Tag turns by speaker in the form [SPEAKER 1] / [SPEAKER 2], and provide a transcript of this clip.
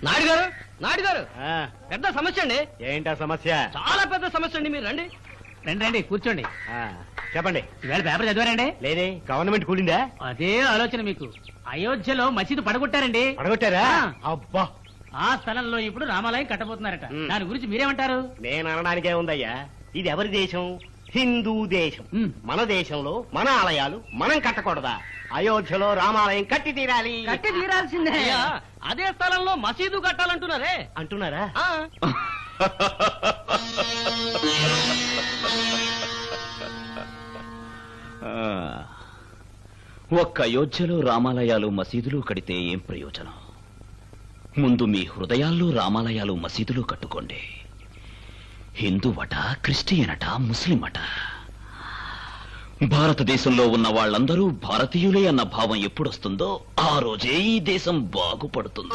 [SPEAKER 1] నాయుడు గారు, నాయుడు గారు,
[SPEAKER 2] ఆ,
[SPEAKER 1] పెద్ద సమస్య అండి.
[SPEAKER 2] ఏంటా సమస్య?
[SPEAKER 1] చాలా పెద్ద సమస్య అండి. మీరు రండి.
[SPEAKER 3] రండి రండి కూర్చోండి.
[SPEAKER 2] ఆ, చెప్పండి.
[SPEAKER 3] ఇవాళ పేపర్ చదివారండి?
[SPEAKER 2] లేదే, గవర్నమెంట్ కూలిందా?
[SPEAKER 3] అదే ఆలోచన మీకు. అయోధ్యలో మసీదు పడగొట్టారండి.
[SPEAKER 2] పడగొట్టారా?
[SPEAKER 3] ఆ.
[SPEAKER 2] అబ్బా,
[SPEAKER 3] ఆ స్థలంలో ఇప్పుడు రామాలయం కట్టబోతున్నారట.
[SPEAKER 2] ఉమ్.
[SPEAKER 3] దాని గురించి మీరేమంటారు?
[SPEAKER 2] నేను అనడానికే ఉందయ్యా. ఇది ఎవరి దేశం? హిందూ దేశం.
[SPEAKER 3] ఉమ్.
[SPEAKER 2] మన దేశంలో మన ఆలయాలు మనం కట్టకూడదా? అయోధ్యలో రామాలయం కట్టి తీరాలి.
[SPEAKER 1] కట్టి తీరాల్సిందే. అయ్యా, అదే స్థలంలో మసీదు కట్టాలంటున్నారే.
[SPEAKER 2] అంటున్నారా?
[SPEAKER 1] ఆ,
[SPEAKER 4] ఒక్క అయోధ్యలో రామాలయాలు మసీదులు కడితే ఏం ప్రయోజనం? ముందు మీ హృదయాల్లో రామాలయాలు మసీదులు కట్టుకోండి. హిందువట, క్రిస్టియన్ అట, ముస్లిం అట, భారతదేశంలో ఉన్న వాళ్ళందరూ భారతీయులే అన్న భావం ఎప్పుడొస్తుందో ఆ రోజే ఈ దేశం బాగుపడుతుంది.